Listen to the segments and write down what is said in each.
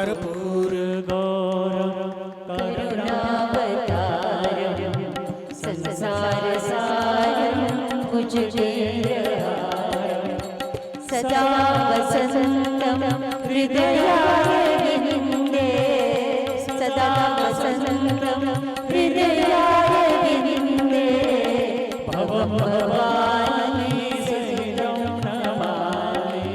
कर्पूर गौरम करुणावतारम संसार सारम भुजगेन्द्रहारम सदा वसन्तं हृदयाय विनिन्दे सदा वसन्तं हृदयाय विनिन्दे भवं भवानी सहितं नमामि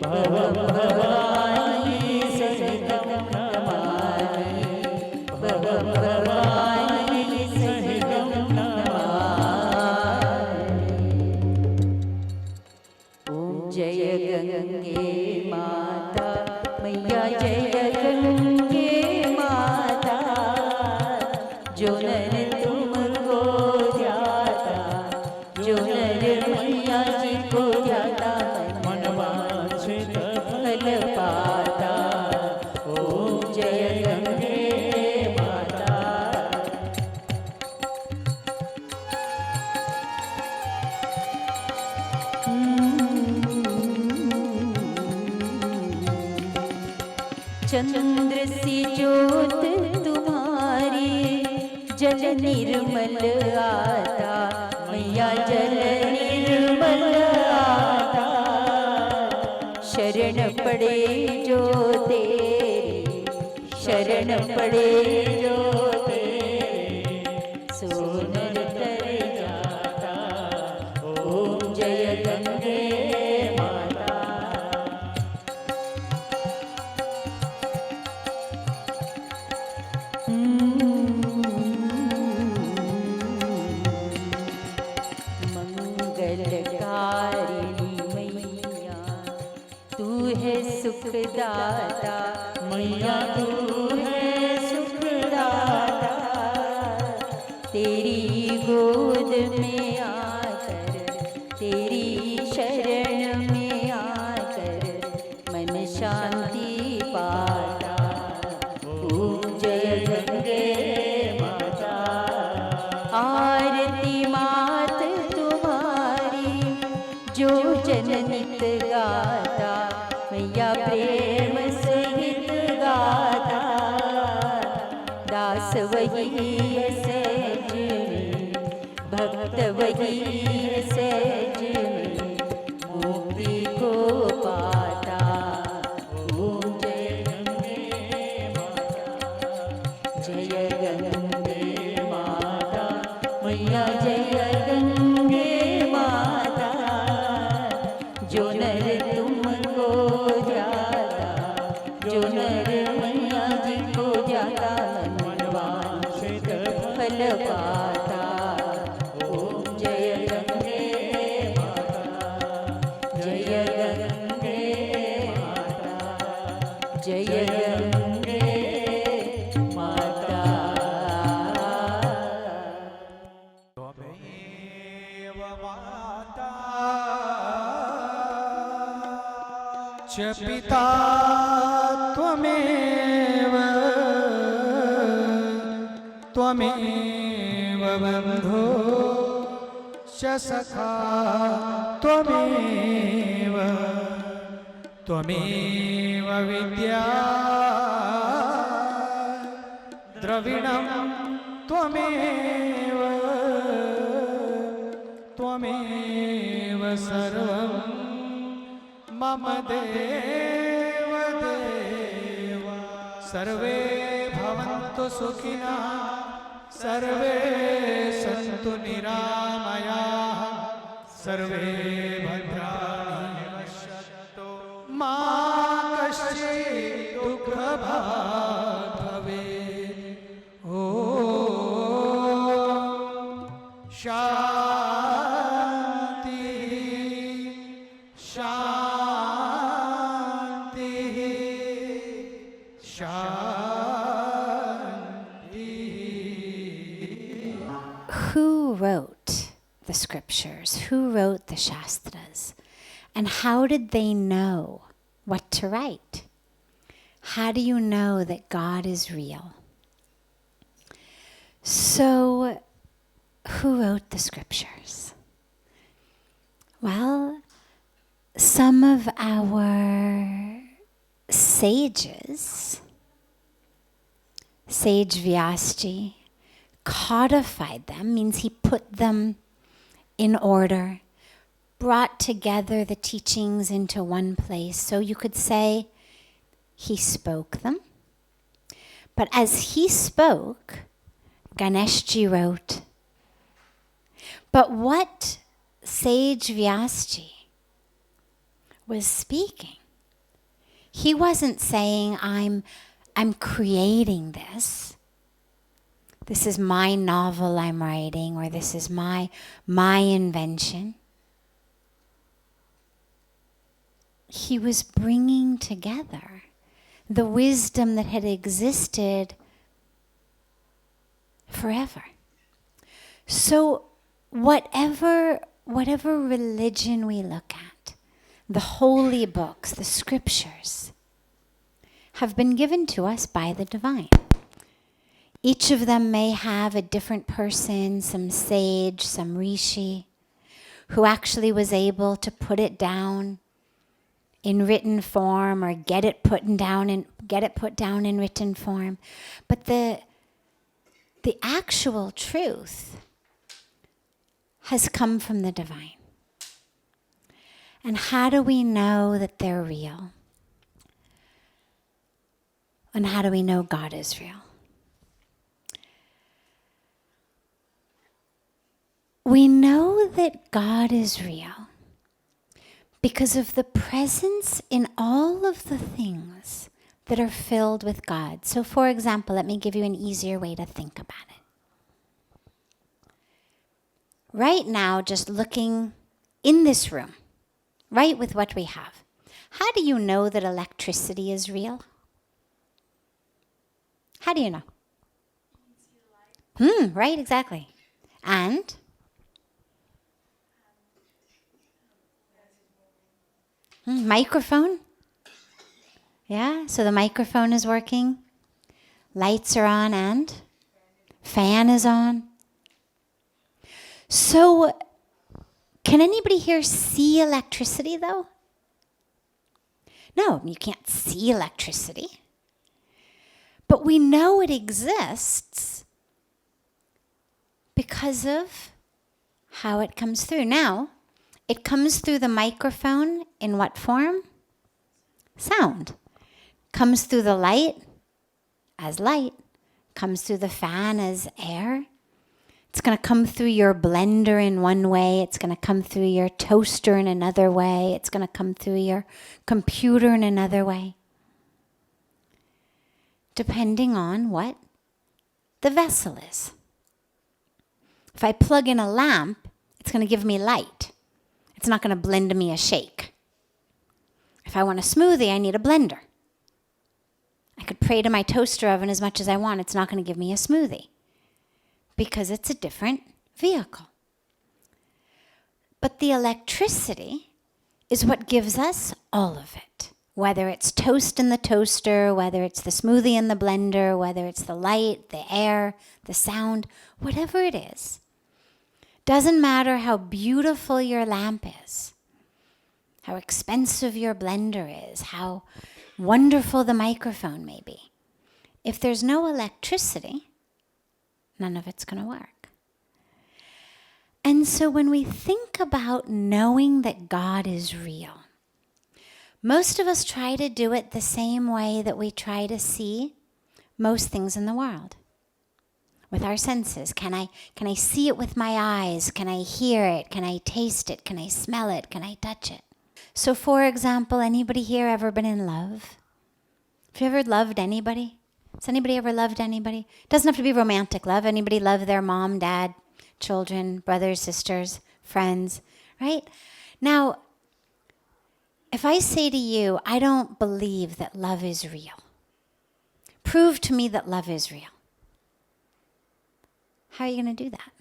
भवं भवानी सहितं नमामि भवं भवानी सहितं नमामि। ॐ जय गंगे माता मैया जय गंगे माता जो नर तुमको ध्याता जो नर मैया जी को ध्याता मन वांछित फल पाता। ओम जय गंगे माता। चंद्र सी ज्योत तुम्हारी जल निर्मल आता मैया जल निर्मल आता शरण पड़े जो तेरे शरण पड़े जो तेरे सोनर तर जाता। ओम जय गंगे माता। मंगलकारिणी मैया तू है सुखदाता मैया तू है सुखदाता तेरी गोद में आकर तेरी शरण में आकर मन शांति पाता। ओम जय गंगे माता। आरती मात तुम्हारी जो जननित गाता मैया प्रेम सहित गाता दास वही है सहज में भक्त वही है सहज में मुक्ति को पाता। ओम जय गंगे माता जय गंगे माता मैया जय गंगे माता जो नर तुमको ध्याता जो नर मैया जी को ध्याता मन वांछित फल पाता। ओम जय गंगे माता जय गंगे माता जय गंगे माता। त्वमेव माता च पिता त्वमेव त्वमेव बन्धो च सखा त्वमेव त्वमेव विद्या द्रविणं त्वमेव त्वमेव सर्वं मम देव देव। सर्वे भवन्तु सुखिनः सर्वे सन्तु निरामयाः सर्वे भद्राणि पश्यन्तु मा कश्चित् दुःखभाग् भवेत्। ॐ शान्ति शान्ति शान्ति। Who wrote the scriptures? Who wrote the Shastras? And how did they know what to write? How do you know that God is real? So, who wrote the scriptures? Well, some of our sages, Sage Vyasji, codified them, means he put them in order, brought together the teachings into one place. So you could say he spoke them. But as he spoke, Ganeshji wrote. But what Sage Vyasji was speaking, he wasn't saying, I'm creating this. This is my novel I'm writing, or this is my invention. He was bringing together the wisdom that had existed forever. So whatever religion we look at, the holy books, the scriptures, have been given to us by the divine. Each of them may have a different person, some sage, some rishi, who actually was able to put it down in written form, or get it put down in written form. But the actual truth has come from the divine. And how do we know that they're real? And how do we know God is real? We know that God is real because of the presence in all of the things that are filled with God. So for example, let me give you an easier way to think about it. Right now, just looking in this room, right with what we have, how do you know that electricity is real? How do you know? Right, exactly. And? Microphone? Yeah, so the microphone is working. Lights are on and fan is on. So, can anybody here see electricity though? No, you can't see electricity. But we know it exists because of how it comes through. Now, it comes through the microphone in what form? Sound. Comes through the light as light. Comes through the fan as air. It's going to come through your blender in one way. It's going to come through your toaster in another way. It's going to come through your computer in another way. Depending on what the vessel is. If I plug in a lamp, it's going to give me light. It's not going to blend me a shake. If I want a smoothie, I need a blender. I could pray to my toaster oven as much as I want. It's not going to give me a smoothie because it's a different vehicle. But the electricity is what gives us all of it. Whether it's toast in the toaster, whether it's the smoothie in the blender, whether it's the light, the air, the sound, whatever it is. Doesn't matter how beautiful your lamp is, how expensive your blender is, how wonderful the microphone may be. If there's no electricity, none of it's going to work. And so when we think about knowing that God is real, most of us try to do it the same way that we try to see most things in the world. With our senses. Can I see it with my eyes? Can I hear it? Can I taste it? Can I smell it? Can I touch it? So for example, anybody here ever been in love? Have you ever loved anybody? Has anybody ever loved anybody? It doesn't have to be romantic love. Anybody love their mom, dad, children, brothers, sisters, friends, right? Now, if I say to you, I don't believe that love is real. Prove to me that love is real. How are you going to do that?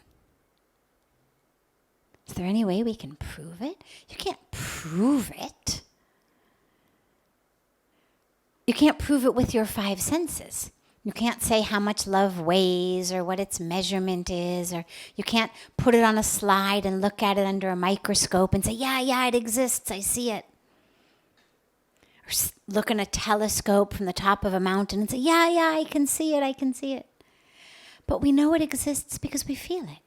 Is there any way we can prove it? You can't prove it. You can't prove it with your five senses. You can't say how much love weighs or what its measurement is, or you can't put it on a slide and look at it under a microscope and say, yeah, it exists, I see it. Or look in a telescope from the top of a mountain and say, yeah, I can see it. But we know it exists because we feel it.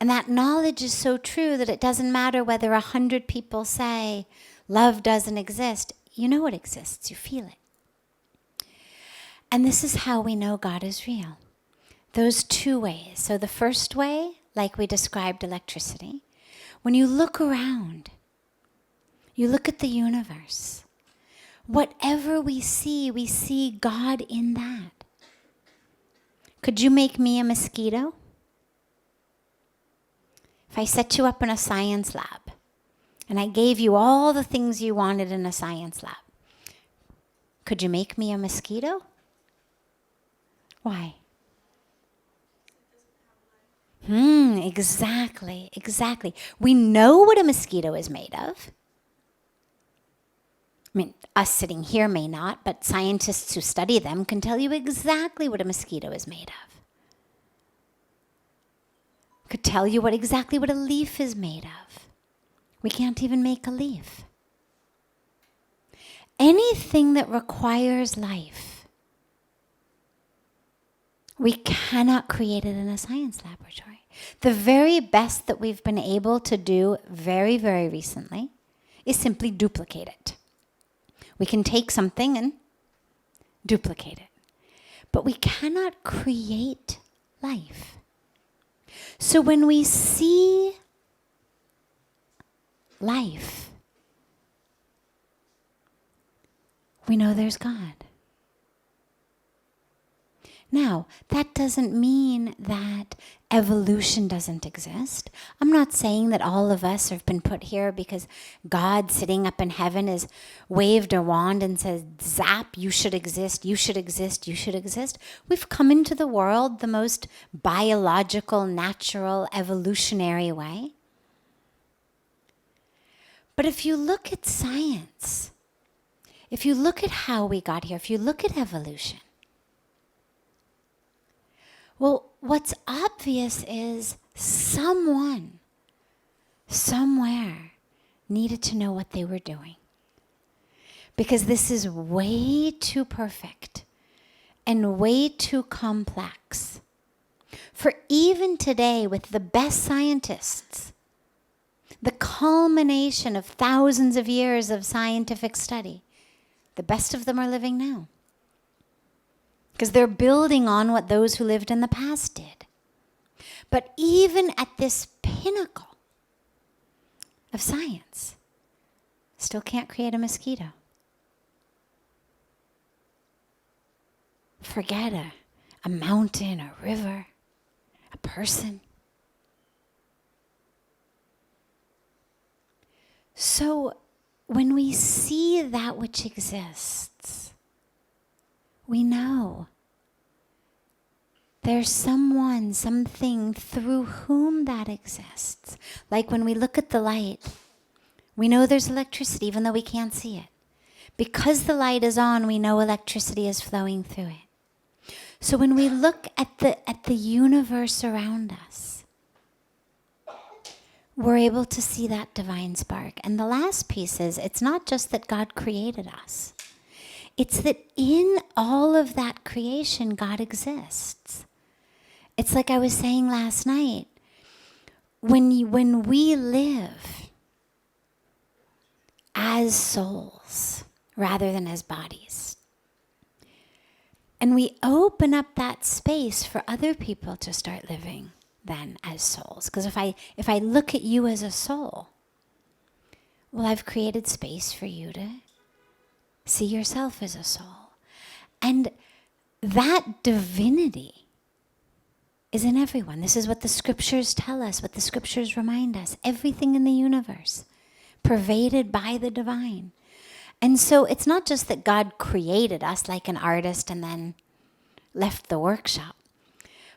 And that knowledge is so true that it doesn't matter whether 100 people say love doesn't exist. You know it exists. You feel it. And this is how we know God is real. Those two ways. So the first way, like we described electricity, when you look around, you look at the universe. Whatever we see God in that. Could you make me a mosquito? If I set you up in a science lab and I gave you all the things you wanted in a science lab, could you make me a mosquito? Why? Exactly. We know what a mosquito is made of. I mean, us sitting here may not, but scientists who study them can tell you exactly what a mosquito is made of. Could tell you exactly what a leaf is made of. We can't even make a leaf. Anything that requires life, we cannot create it in a science laboratory. The very best that we've been able to do very, very recently is simply duplicate it. We can take something and duplicate it. But we cannot create life. So when we see life, we know there's God. Now, that doesn't mean that evolution doesn't exist. I'm not saying that all of us have been put here because God sitting up in heaven has waved a wand and says, zap, you should exist, you should exist, you should exist. We've come into the world the most biological, natural, evolutionary way. But if you look at science, if you look at how we got here, if you look at evolution, well, what's obvious is someone, somewhere, needed to know what they were doing. Because this is way too perfect and way too complex. For even today, with the best scientists, the culmination of thousands of years of scientific study, the best of them are living now. Because they're building on what those who lived in the past did. But even at this pinnacle of science, still can't create a mosquito. Forget a mountain, a river, a person. So when we see that which exists, we know there's someone, something through whom that exists. Like when we look at the light, we know there's electricity even though we can't see it. Because the light is on, we know electricity is flowing through it. So when we look at the universe around us, we're able to see that divine spark. And the last piece is, it's not just that God created us. It's that in all of that creation, God exists. It's like I was saying last night, when we live as souls rather than as bodies, and we open up that space for other people to start living then as souls. Because if I look at you as a soul, well, I've created space for you to see yourself as a soul. And that divinity is in everyone. This is what the scriptures tell us, what the scriptures remind us. Everything in the universe, pervaded by the divine. And so it's not just that God created us like an artist and then left the workshop.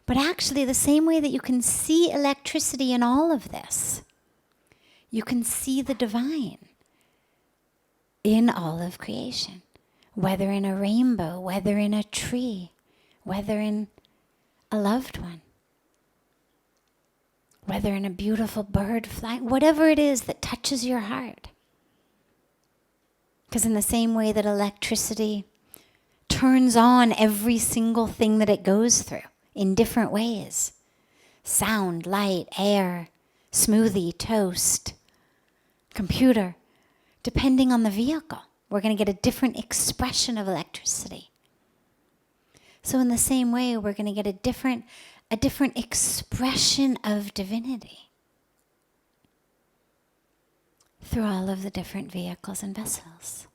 But actually the same way that you can see electricity in all of this, you can see the divine in all of creation, whether in a rainbow, whether in a tree, whether in a loved one, whether in a beautiful bird flying, whatever it is that touches your heart. Because in the same way that electricity turns on every single thing that it goes through in different ways, sound, light, air, smoothie, toast, computer, depending on the vehicle, we're going to get a different expression of electricity. So in the same way, we're going to get a different expression of divinity through all of the different vehicles and vessels.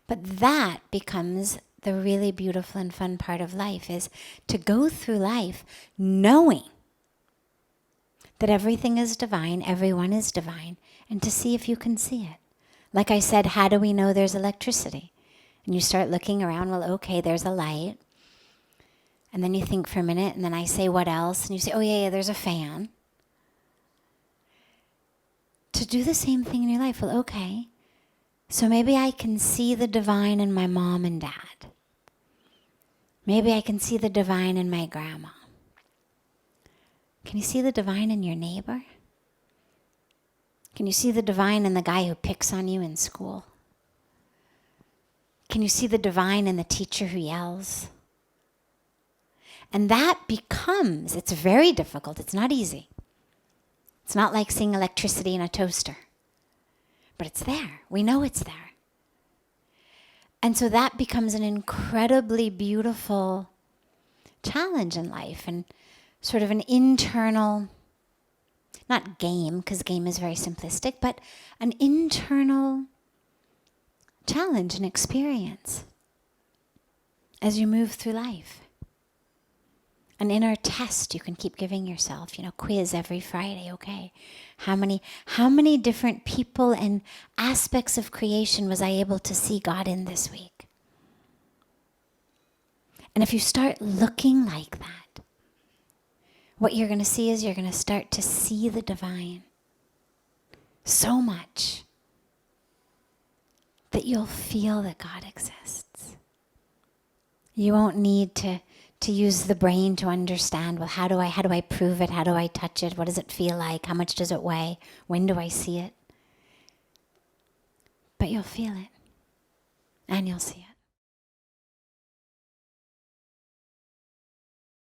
But that becomes the really beautiful and fun part of life, is to go through life knowing that everything is divine, everyone is divine, and to see if you can see it. Like I said, how do we know there's electricity? And you start looking around, well, okay, there's a light. And then you think for a minute, and then I say, what else? And you say, oh yeah, there's a fan. To do the same thing in your life, well, okay, so maybe I can see the divine in my mom and dad. Maybe I can see the divine in my grandma. Can you see the divine in your neighbor? Can you see the divine in the guy who picks on you in school? Can you see the divine in the teacher who yells? And that becomes, it's very difficult, it's not easy. It's not like seeing electricity in a toaster. But it's there. We know it's there. And so that becomes an incredibly beautiful challenge in life, and sort of an internal, not game, because game is very simplistic, but an internal challenge and experience as you move through life. An inner test you can keep giving yourself, quiz every Friday, okay. How many different people and aspects of creation was I able to see God in this week? And if you start looking like that, what you're going to see is you're going to start to see the divine so much that you'll feel that God exists. You won't need to use the brain to understand, well, how do I prove it? How do I touch it? What does it feel like? How much does it weigh? When do I see it? But you'll feel it, and you'll see it.